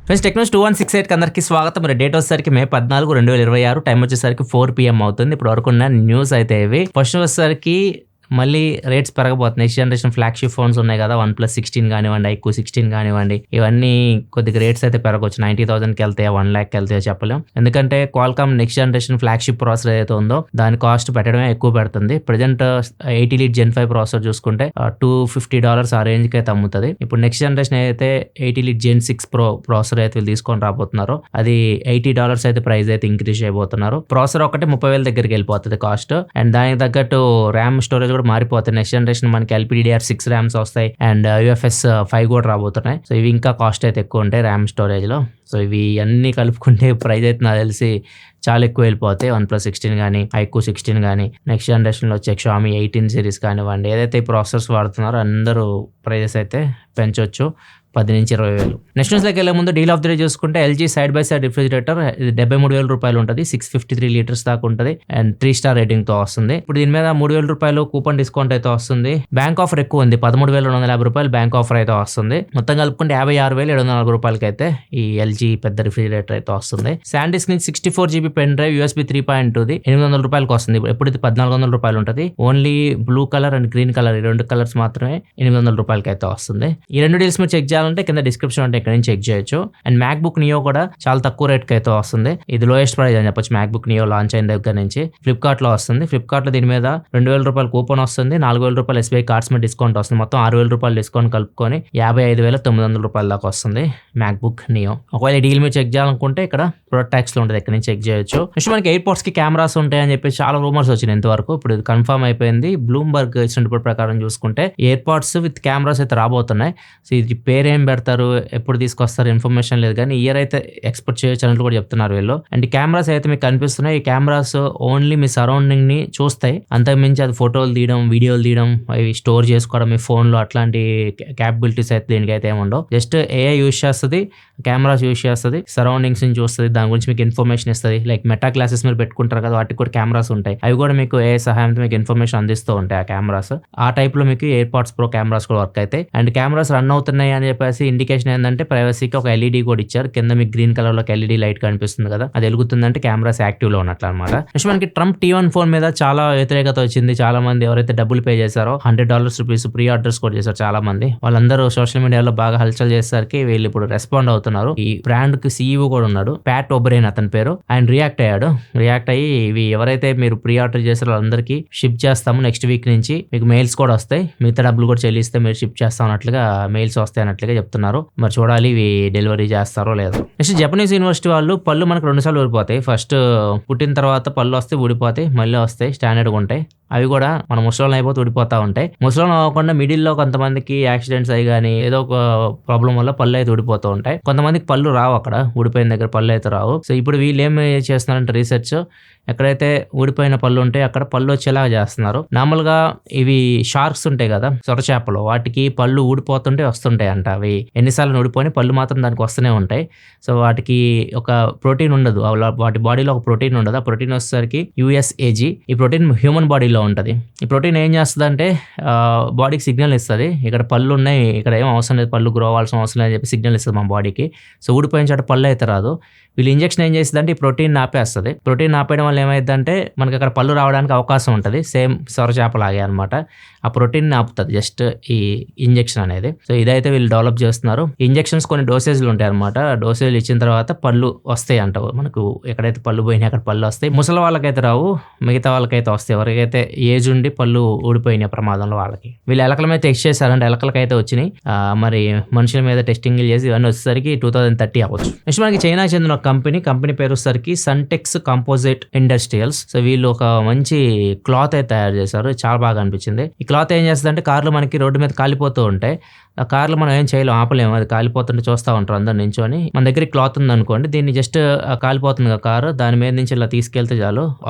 Friends Technos 2168 అందరికీ స్వాగతం. మరి డేట్ వచ్చేసరికి మే 14, 2026. టైం వచ్చేసరికి 4 PM అవుతుంది. ఇప్పుడు వరకు ఉన్న న్యూస్ అయితే ఇవి. ఫస్ట్ వచ్చేసరికి మళ్ళీ రేట్స్ పెరగబోతున్నాయి. నెక్స్ట్ జనరేషన్ ఫ్లాగ్షిప్ ఫోన్స్ ఉన్నాయి కదా, OnePlus 16 కానివ్వండి, iQOO 16 కానివ్వండి, ఇవన్నీ కొద్దిగా రేట్స్ అయితే పెరగవచ్చు. 90,000కి వెళ్తాయో 1 lakh వెళ్తాయో చెప్పలేం. ఎందుకంటే Qualcomm next generation flagship processor ఏదైతే ఉందో దాని కాస్ట్ పెట్టడమే ఎక్కువ పెడుతుంది. ప్రజెంట్ 80 Elite Gen 5 ప్రాసెసర్ చూసుకుంటే $250 ఆ రేంజ్ కి అయితే అమ్ముతుంది. ఇప్పుడు నెక్స్ట్ జనరేషన్ అయితే 80 Elite Gen 6 Pro ప్రాసెసర్ అయితే వీళ్ళు తీసుకొని రాబోతున్నారో అది $80 అయితే ప్రైస్ అయితే ఇంక్రీజ్ చేయబోతున్నారు. ప్రాసెసర్ ఒకటి 30,000 దగ్గరికి వెళ్ళిపోతుంది కాస్ట్. అండ్ దానికి తగ్గట్టు ర్యామ్ స్టోరేజ్ కూడా మారిపోతాయి. నెక్స్ట్ జనరేషన్ మనకి LPDDR6 ర్యామ్స్ వస్తాయి అండ్ UFS 5 కూడా రాబోతున్నాయి. సో ఇవి ఇంకా కాస్ట్ అయితే ఎక్కువ ఉంటాయి ర్యామ్ స్టోరేజ్ లో. సో ఇవి అన్ని కలుపుకుంటే ప్రైస్ అయితే నాకు తెలిసి చాలా ఎక్కువ వెళ్ళిపోతాయి. OnePlus 16 కానీ, iQOO 16 కానీ, నెక్స్ట్ జనరేషన్లో వచ్చే Xiaomi 18 సిరీస్ కానివ్వండి, ఏదైతే ఈ ప్రాసెసర్స్ వాడుతున్నారో అందరూ ప్రైజెస్ అయితే పెంచవచ్చు 10 నుంచి 20,000. నెక్స్ట్ న్యూస్లోకి వెళ్ళే ముందు డీల్ ఆఫ్ ది డే చూసుకుంటే LG side by side refrigerator ఇది 73,000 రూపాయలు ఉంటుంది. 653 లీటర్స్ దాకా ఉంటుంది అండ్ 3 స్టార్ రేటింగ్ తో వస్తుంది. ఇప్పుడు దీని మీద 3,000 రూపాయలు కూపన్ డిస్కౌంట్ అయితే వస్తుంది. బ్యాంక్ ఆఫర్ ఎక్కువ ఉంది, 13,250 రూపాయలు బ్యాంక్ ఆఫర్ అయితే వస్తుంది. మొత్తం కలుపుకుంటే 56,740 రూపాయలకి అయితే ఈ LG పెద్ద రిఫ్రిజిరేటర్ అయితే వస్తుంది. శాండిస్క్ నుంచి 64 GB పెన్ డ్రైవ్ USB 3.2ది 800 రూపాయలకి వస్తుంది. ఎప్పుడు ఇది 1,400 రూపాయలు ఉంటుంది. Only blue colour and green colour ఈ రెండు కలర్స్ మాత్రమే 800 రూపాయలకి అయితే వస్తుంది. ఈ రెండు డీల్స్ మీరు చెక్ చేయాలంటే కింద డిస్క్రిప్షన్ అంటే ఇక్కడ నుంచి చెక్ చేయొచ్చు. అండ్ MacBook Neo కూడా చాలా తక్కువ రేట్ కి అయితే వస్తుంది. ఇది లోయెస్ట్ ప్రైస్ అని చెప్పొచ్చు. MacBook Neo లాంచ్ అయిన దగ్గర నుంచి ఫ్లిప్కార్ట్ లో వస్తుంది. ఫ్లిప్కార్ట్ లో దీని మీద 2,000 రూపాయలు కూపన్ వస్తుంది, 4,000 రూపాయలు SBI కార్డ్స్ మీద డిస్కౌంట్ వస్తుంది. మొత్తం 6,000 రూపాయలు డిస్కౌంట్ కలుపుకొని 55,900 రూపాయల దాకా వస్తుంది MacBook Neo. ఒకవేళ డీల్ మీరు చెక్ చేయాలనుకుంటే ఇక్కడ ప్రొడక్ట్ ట్యాక్స్ లో ఉంటుంది, ఇక్కడ నుంచి చెక్ చేయొచ్చు. నెక్స్ట్ మనకి ఎయిర్పోర్ట్స్ కి కెమెరాస్ ఉంటాయని చెప్పి చాలా రూమర్స్ వచ్చినాయి ఇంతవరకు. ఇప్పుడు ఇది కన్ఫర్మ్ అయిపోయింది. బ్లూంబర్గ్ ఇచ్చిన రిపోర్ట్ ప్రకారం చూసుకుంటే ఎయిర్పోర్ట్స్ విత్ కెమెరాస్ అయితే రాబోతున్నాయి. సో ఇది పేరేం పెడతారు, ఎప్పుడు తీసుకొస్తారు ఇన్ఫర్మేషన్ లేదు, కానీ ఇయర్ అయితే ఎక్స్పెక్ట్ చేయొచ్చు అన్నట్లు కూడా చెప్తున్నారు వీళ్ళు. అండ్ కెమెరాస్ అయితే మీకు కనిపిస్తున్నాయి. ఈ కెమెరాస్ ఓన్లీ మీ సరౌండింగ్ ని చూస్తాయి, అంతకుమించి అది ఫోటోలు తీయడం, వీడియోలు తీయడం, అవి స్టోర్ చేసుకోవడం మీ ఫోన్ లో అట్లాంటి క్యాపబిలిటీస్ అయితే దీనికి అయితే ఏముండవు. జస్ట్ AI యూజ్ చేస్తుంది, కెమెరాస్ యూజ్ చేస్తుంది, సరౌండింగ్స్ ని చూస్తుంది, దాని గురించి మీకు ఇన్ఫర్మేషన్ ఇస్తుంది. లైక్ మెటా క్లాసెస్ మీరు పెట్టుకుంటారు కదా, వాటికి కూడా కెమెరాస్ ఉంటాయి. అవి కూడా మీకు AI సహాయంతో మీకు ఇన్ఫర్మేషన్ అందిస్తూ ఉంటాయి ఆ కెమెరాస్. ఆ టైప్ లో మీకు ఎయిర్పాడ్స్ ప్రో కెమెరాస్ కూడా వర్క్ అవుతాయి. అండ్ కెమెరాస్ రన్ అవుతున్నాయి అని చెప్పేసి ఇండికేషన్ ఏంటంటే ప్రైవసీకి ఒక LED కూడా ఇచ్చారు. కింద మీకు గ్రీన్ కలర్ లో LED లైట్ కనిపిస్తుంది కదా, అది వెలుగుతుందంటే కెమెరాస్ యాక్టివ్ లో ఉన్నట్లు అనమాట. నెక్స్ట్ మనకి ట్రంప్ T1 ఫోన్ మీద చాలా వ్యతిరేకత వచ్చింది. చాలా మంది ఎవరైతే డబ్బులు పే చేశారో $100 ప్రీ ఆర్డర్స్ కూడా చేశారు చాలా మంది. వాళ్ళందరూ సోషల్ మీడియాలో బాగా హల్చల్ చేసేసరికి వీళ్ళు ఇప్పుడు రెస్పాండ్ అవుతున్నారు. ఈ బ్రాండ్ కి CEO కూడా ఉన్నాడు, ప్యాట్ ఒబ్రెయిన్ అతని పేరు. ఆయన రియాక్ట్ అయ్యాడు. రియాక్ట్ అయ్యి ఇవి ఎవరైతే మీరు ప్రీ ఆర్డర్ చేశారో వాళ్ళందరికీ షిప్ చేస్తాము, నెక్స్ట్ వీక్ నుంచి మీకు మెయిల్స్ కూడా వస్తాయి, మిగతా డబ్బులు కూడా చెల్లిస్తే మీరు షిప్ చేస్తాం అన్నట్లుగా మెయిల్స్ వస్తాయి అన్నట్లుగా చెప్తున్నారు. మరి చూడాలి ఇవి డెలివరీ చేస్తారో లేదో. నెక్స్ట్ జపనీస్ యూనివర్సిటీ వాళ్ళు పళ్ళు మనకు 2 సార్లు ఊడిపోతాయి. ఫస్ట్ పుట్టిన తర్వాత పళ్ళు వస్తే ఊడిపోతాయి, మళ్ళీ వస్తాయి, స్టాండర్డ్గా ఉంటాయి. అవి కూడా మన ముసలోళ్ళు అయిపోతే ఊడిపోతా ఉంటాయి. ముసలోళ్ళు అవ్వకుండా మిడిల్లో కొంతమందికి యాక్సిడెంట్స్ అయ్యి కానీ ఏదో ఒక ప్రాబ్లం వల్ల పళ్ళు అయితే ఊడిపోతూ ఉంటాయి. కొంతమందికి పళ్ళు రావు, అక్కడ ఊడిపోయిన దగ్గర పళ్ళు అయితే రావు. సో ఇప్పుడు వీళ్ళు ఏం చేస్తున్నారంటే రీసెర్చ్, ఎక్కడైతే ఊడిపోయిన పళ్ళు ఉంటాయి అక్కడ పళ్ళు వచ్చేలాగా చేస్తున్నారు. నార్మల్గా ఇవి షార్క్స్ ఉంటాయి కదా, సొరచేపలు, వాటికి పళ్ళు ఊడిపోతుంటే వస్తుంటాయి అంట. అవి ఎన్నిసార్లు ఊడిపోయి పళ్ళు మాత్రం దానికి వస్తూనే ఉంటాయి. సో వాటికి ఒక ప్రోటీన్ ఉండదు, వాటి బాడీలో ఒక ప్రోటీన్ ఉండదు. ఆ ప్రోటీన్ వచ్చేసరికి USAG. ఈ ప్రోటీన్ హ్యూమన్ బాడీలో ఉంటుంది. ఈ ప్రోటీన్ ఏం చేస్తుంది అంటే బాడీకి సిగ్నల్ ఇస్తుంది, ఇక్కడ పళ్ళు ఉన్నాయి, ఇక్కడ ఏం అవసరం లేదు, పళ్ళు గ్రో అవ్వాల్సిన అవసరం లేదని చెప్పి సిగ్నల్ ఇస్తుంది మన బాడీకి. సో ఊడిపోయిన చోట పళ్ళు అయితే రాదు. వీళ్ళు ఇంజెక్షన్ ఏం చేస్తుందంటే ఈ ప్రోటీన్ ఆపేస్తుంది. ప్రోటీన్ ఆపేయడం వల్ల ఏమైందంటే మనకి అక్కడ పళ్ళు రావడానికి అవకాశం ఉంటుంది, సేమ్ సొరచేపలాగే అనమాట. ఆ ప్రోటీన్ ఆపుతుంది జస్ట్ ఈ ఇంజెక్షన్ అనేది. సో ఇదైతే వీళ్ళు డెవలప్ చేస్తున్నారు. ఇంజెక్షన్స్ కొన్ని డోసేజ్లు ఉంటాయి అనమాట. డోసేజ్లు ఇచ్చిన తర్వాత పళ్ళు వస్తాయి అంట. మనకు ఎక్కడైతే పళ్ళు పోయినాయి అక్కడ పళ్ళు వస్తాయి. ముసలి వాళ్ళకైతే రావు, మిగతా వాళ్ళకైతే వస్తాయి. ఎవరికైతే ఏజ్ ఉండి పళ్ళు ఊడిపోయినాయి ప్రమాదంలో వాళ్ళకి. వీళ్ళు ఎలకల మీద టెస్ట్ చేశారంటే ఎలకలకైతే వచ్చినాయి. మరి మనుషుల మీద టెస్టింగ్ చేసి ఇవన్నీ వచ్చేసరికి 2030 అవ్వచ్చు. నెక్స్ట్ మనకి చైనా చెందిన కంపెనీ పేరు వచ్చేసరికి సన్టెక్స్ కంపోజిట్ ఇండస్ట్రియల్స్. సో వీళ్ళు ఒక మంచి క్లాత్ అయితే తయారు చేశారు, చాలా బాగా అనిపించింది. ఈ క్లాత్ ఏం చేస్తుందంటే కార్లు మనకి రోడ్డు మీద కాలిపోతూ ఉంటాయి, ఆ కార్లు మనం ఏం చేయలేం, ఆపలేము, అది కాలిపోతుంటే చూస్తూ ఉంటారు అందరు నించొని. మన దగ్గర క్లాత్ ఉంది అనుకోండి, దీన్ని జస్ట్ కాలిపోతుంది కారు, దాని మీద నుంచి ఇలా తీసుకెళ్తే చాలు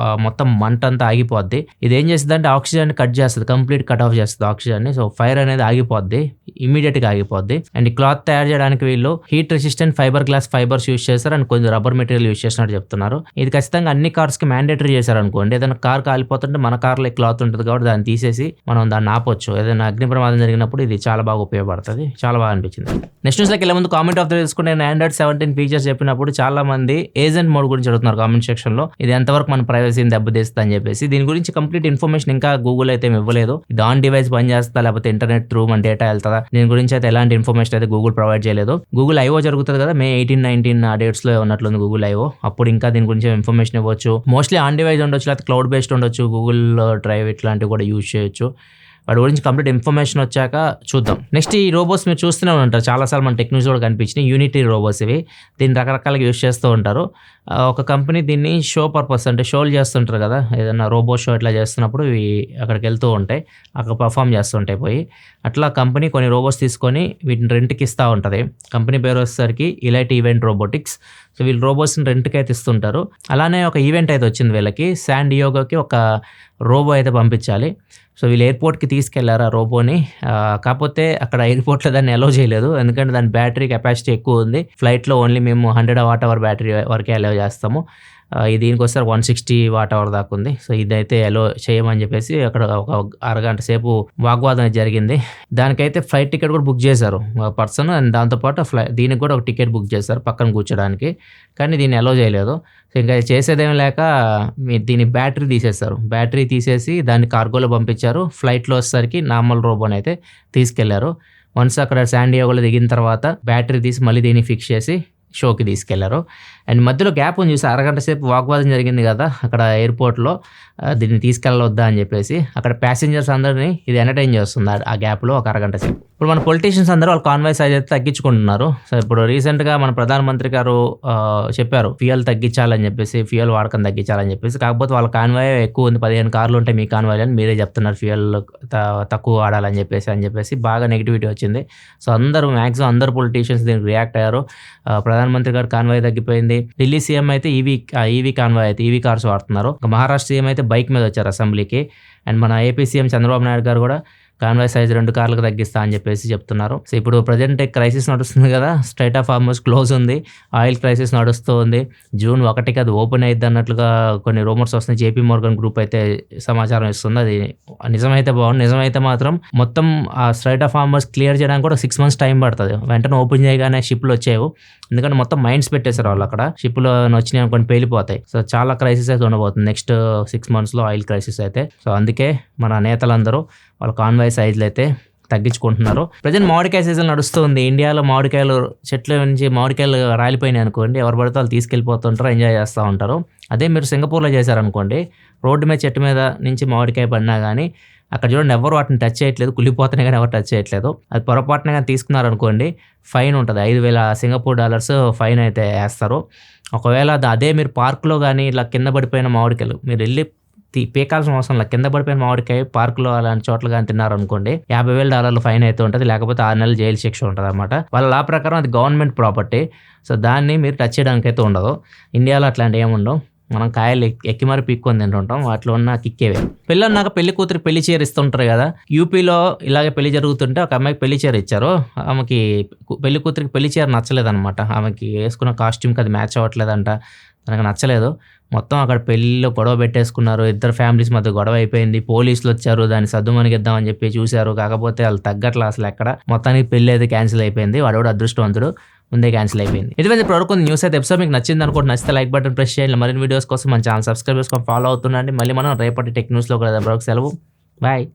మొత్తం మంట అంతా ఆగిపోద్ది. ఇది ఏం చేస్తుంది అంటే ఆక్సిజన్ కట్ చేస్తుంది, కంప్లీట్ కట్ ఆఫ్ చేస్తుంది ఆక్సిజన్ ని. సో ఫైర్ అనేది ఆగిపోద్ది, ఇమీడియట్ గా ఆగిపోద్ది. అండ్ ఈ క్లాత్ తయారు చేయడానికి వీళ్ళు heat resistant fibre glass fibres use చేస్తారు అండ్ కొంచెం రబ్బర్ మెటీరియల్ యూజ్ చేసినట్టు చెప్తున్నారు. ఇది ఖచ్చితంగా అన్ని కార్స్ కి మ్యాండేటరీ చేశారు అనుకోండి. ఏదైనా కార్ కాలిపోతుంటే మన కార్లో క్లాత్ ఉంటుంది కాబట్టి దాన్ని తీసేసి మనం దాన్ని ఆపొచ్చు. ఏదైనా అగ్ని ప్రమాదం జరిగినప్పుడు ఇది చాలా బాగా ఉపయోగపడుతుంది. ఉపయోగపడుతుంది. చాలా బాగా అనిపించింది. నెక్స్ట్ న్యూస్లోకి వెళ్ళే ముందు కామెంట్ ఆఫ్ ద తీసుకుంటే నేను Android 17 ఫీచర్స్ చెప్పినప్పుడు చాలా మంది ఏజెంట్ మోడ్ గురించి అడుగుతున్నారు కామెంట్ సెక్షన్లో. ఇది ఎంతవరకు మన ప్రైవసీని దెబ్బతీస్తుంది అని చెప్పేసి. దీని గురించి కంప్లీట్ ఇన్ఫర్మేషన్ ఇంకా గూగుల్ అయితే ఇవ్వలేదు. ఇది ఆన్ డివైస్ పనిచేస్తా లేకపోతే ఇంటర్నెట్ త్రూ మన డేటా వెళ్తుందా, దీని గురించి అయితే ఎలాంటి ఇన్ఫర్మేషన్ అయితే గూగుల్ ప్రొవైడ్ చేయలేదు. గూగుల్ I/O జరుగుతుంది కదా, May 18, 19 ఆ డేట్స్లో ఉన్నట్లుంది గూగుల్ I/O. అప్పుడు ఇంకా దీని గురించి ఇన్ఫర్మేషన్ ఇవ్వచ్చు. మోస్ట్లీ ఆన్ డివైస్ ఉండొచ్చు, లేకపోతే క్లౌడ్ బేస్డ్ ఉండొచ్చు, గూగుల్ డ్రైవ్ ఇట్లాంటివి కూడా యూజ్ చేయొచ్చు. వాటి గురించి కంప్లీట్ ఇన్ఫర్మేషన్ వచ్చాక చూద్దాం. నెక్స్ట్ ఈ రోబోట్స్ మీరు చూస్తూనే ఉంటారు, చాలాసార్లు మన టెక్నిక్స్ కూడా కనిపించినాయి. యూనిటీ రోబోట్స్ ఇవి. దీన్ని రకరకాలుగా యూజ్ చేస్తూ ఉంటారు. ఒక కంపెనీ దీన్ని షో పర్పస్ అంటే షోలు చేస్తుంటారు కదా, ఏదైనా రోబో షో ఇట్లా చేస్తున్నప్పుడు ఇవి అక్కడికి వెళ్తూ ఉంటాయి, అక్కడ పర్ఫామ్ చేస్తుంటాయి పోయి. అట్లా కంపెనీ కొన్ని రోబోట్స్ తీసుకొని వీటిని రెంట్కి ఇస్తూ ఉంటుంది. కంపెనీ పేరు వచ్చేసరికి ఇలైట్ ఈవెంట్ రోబోటిక్స్. సో వీళ్ళు రోబోట్స్ని రెంట్కి అయితే ఇస్తుంటారు. అలానే ఒక ఈవెంట్ అయితే వచ్చింది వీళ్ళకి, శాన్ డియోగోకి ఒక రోబో అయితే పంపించాలి. సో వీళ్ళు ఎయిర్పోర్ట్కి తీసుకెళ్లారు ఆ రోబోని. కాకపోతే అక్కడ ఎయిర్పోర్ట్లో దాన్ని అలౌ చేయలేదు, ఎందుకంటే దాని బ్యాటరీ కెపాసిటీ ఎక్కువ ఉంది. ఫ్లైట్లో ఓన్లీ మేము 100 వాట్-అవర్ బ్యాటరీ వరకే అలౌ చేస్తాము. దీనికి వస్తే 160 వాట్-అవర్ దాకా ఉంది. సో ఇదైతే అలో చేయమని చెప్పేసి అక్కడ ఒక అరగంట సేపు వాగ్వాదం జరిగింది. దానికైతే ఫ్లైట్ టికెట్ కూడా బుక్ చేశారు పర్సన్, అండ్ దాంతోపాటు దీనికి కూడా ఒక టికెట్ బుక్ చేశారు పక్కన కూర్చోడానికి. కానీ దీన్ని అలో చేయలేదు. సో ఇంకా చేసేదేం లేక దీని బ్యాటరీ తీసేస్తారు. బ్యాటరీ తీసేసి దాన్ని కార్గోలో పంపించారు. ఫ్లైట్లో వచ్చేసరికి నార్మల్ రోబోని అయితే తీసుకెళ్లారు. వన్స్ అక్కడ శాన్ డియోగోలో దిగిన తర్వాత బ్యాటరీ తీసి మళ్ళీ దీన్ని ఫిక్స్ చేసి షోకి తీసుకెళ్లారు. అండ్ మధ్యలో గ్యాప్ ఉంది చూసి, అరగంట సేపు వాగ్వాదం జరిగింది కదా అక్కడ ఎయిర్పోర్ట్లో, దీన్ని తీసుకెళ్ళవద్దా అని చెప్పేసి. అక్కడ ప్యాసింజర్స్ అందరినీ ఇది ఎంటర్టైన్ చేస్తుంది ఆ గ్యాప్లో ఒక అరగంట సేపు. ఇప్పుడు మన పొలిటీషియన్స్ అందరూ వాళ్ళ కాన్వాయ్ సైజ్ అయితే తగ్గించుకుంటున్నారు. సో ఇప్పుడు రీసెంట్గా మన ప్రధానమంత్రి గారు చెప్పారు ఫ్యూయల్ తగ్గించాలని చెప్పేసి, ఫ్యూయల్ వాడకం తగ్గించాలని చెప్పేసి. కాకపోతే వాళ్ళ కాన్వాయ్ ఎక్కువ ఉంది, 15 కార్లు ఉంటాయి మీ కాన్వాయ్ అని మీరే చెప్తున్నారు, ఫ్యూయల్ తక్కువ వాడాలని చెప్పేసి బాగా నెగిటివిటీ వచ్చింది. సో మ్యాక్సిమం అందరు పొలిటీషియన్స్ దీనికి రియాక్ట్ అయ్యారు. ప్రధానమంత్రి గారు కాన్వాయ్ తగ్గిపోయింది. ఢిల్లీ సీఎం అయితే ఈవీ కాన్వాయ్ అయితే ఈవీ కార్స్ వాడుతున్నారు. మహారాష్ట్ర సీఎం అయితే బైక్ మీద వచ్చారు అసెంబ్లీకి. అండ్ మన ఏపీ సీఎం చంద్రబాబు నాయుడు గారు కూడా కాన్వాయ్ సైజ్ 2 కార్లకు తగ్గిస్తా అని చెప్పేసి చెప్తున్నారు. సో ఇప్పుడు ప్రజెంట్ క్రైసిస్ నడుస్తుంది కదా, స్ట్రైట్ ఆఫ్ హార్మస్ క్లోజ్ ఉంది, ఆయిల్ క్రైసిస్ నడుస్తూ ఉంది. June 1కి అది ఓపెన్ అయ్యిద్ది అన్నట్లుగా కొన్ని రూమర్స్ వస్తున్నాయి. JP Morgan గ్రూప్ అయితే సమాచారం ఇస్తుంది. అది నిజమైతే బాగుంది. నిజమైతే మాత్రం మొత్తం ఆ స్ట్రైట్ ఆఫ్ హార్మస్ క్లియర్ చేయడానికి కూడా 6 months టైం పడుతుంది. వెంటనే ఓపెన్ చేయగానే షిప్లు వచ్చేవి, ఎందుకంటే మొత్తం మైండ్స్ పెట్టేశారు వాళ్ళు అక్కడ. షిప్లో వచ్చినాయి అనుకోని పేలిపోతాయి. సో చాలా క్రైసిస్ అయితే ఉండబోతుంది నెక్స్ట్ 6 monthsలో, ఆయిల్ క్రైసిస్ అయితే. సో అందుకే మన నేతలందరూ వాళ్ళ కాన్వాయ్ సైజులు అయితే తగ్గించుకుంటున్నారు. ప్రజెంట్ మామిడికాయ సీజన్ నడుస్తుంది. ఇండియాలో మామిడికాయలు చెట్ల నుంచి మామిడికాయలు రాలిపోయినాయి అనుకోండి, ఎవరు పడితే వాళ్ళు తీసుకెళ్ళిపోతుంటారు, ఎంజాయ్ చేస్తూ ఉంటారు. అదే మీరు సింగపూర్లో చేశారనుకోండి, రోడ్డు మీద చెట్టు మీద నుంచి మామిడికాయ పడినా కానీ అక్కడ చూడండి ఎవరు వాటిని టచ్ చేయట్లేదు, కుళ్ళిపోతున్నాయి కానీ ఎవరు టచ్ చేయట్లేదు. అది పొరపాటున కానీ తీసుకున్నారనుకోండి ఫైన్ ఉంటుంది, 5,000 సింగపూర్ డాలర్స్ ఫైన్ అయితే వేస్తారు. ఒకవేళ అదే మీరు పార్కులో కానీ ఇలా కింద పడిపోయిన మామిడికాయలు మీరు వెళ్ళి పీకాల్సిన అవసరం లేదు, కింద పడిపోయిన మామిడికాయ పార్కులో అలాంటి చోట్ల కానీ తిన్నారనుకోండి $50,000 ఫైన్ అయితే ఉంటుంది, లేకపోతే 6 నెలలు జైలు శిక్ష ఉంటుంది అనమాట. వాళ్ళ లా ప్రకారం అది గవర్నమెంట్ ప్రాపర్టీ. సో దాన్ని మీరు టచ్ చేయడానికి అయితే ఉండదు. ఇండియాలో అట్లాంటి ఏముండవు. మనం కాయలు ఎక్కి మరి పీక్కొని తింటుంటాం, వాటిలో ఉన్న కిక్కేవే. పెళ్ళన్నాక పెళ్లి కూతురు పెళ్లి చీర ఇస్తుంటారు కదా, యూపీలో ఇలాగే పెళ్లి జరుగుతుంటే ఒక అమ్మాయికి పెళ్లి చీర ఇచ్చారు. ఆమెకి పెళ్లి కూతురికి పెళ్లి చీర నచ్చలేదన్నమాట. ఆమెకి వేసుకున్న కాస్ట్యూమ్కి అది మ్యాచ్ అవ్వట్లేదంట, తనకు నచ్చలేదు. మొత్తం అక్కడ పెళ్ళిలో గొడవ పెట్టేసుకున్నారు, ఇద్దరు ఫ్యామిలీస్ మధ్య గొడవ అయిపోయింది. పోలీసులు వచ్చారు, దాన్ని సద్దుమణిగిద్దామని చెప్పి చూశారు, కాకపోతే వాళ్ళు తగ్గట్లా అసలు ఎక్కడ. మొత్తానికి పెళ్లి అయితే క్యాన్సిల్ అయిపోయింది. వాడు కూడా అదృష్టవంతుడు, ముందే క్యాన్సిల్ అయిపోయింది. ఇటువంటి ఇప్పుడు న్యూస్ అయితే ఎపిసోడ్ మీకు నచ్చింది అనుకుంటే నచ్చితే లైక్ బటన్ ప్రెస్ చేయండి. మరిన్ని వీడియోస్ కోసం మన ఛానల్ సబ్స్క్రైబ్ చేసుకొని ఫాలో అవుతుండండి. మళ్ళీ మనం రేపటి టెక్ న్యూస్లో కూడా సెలవు. బాయ్.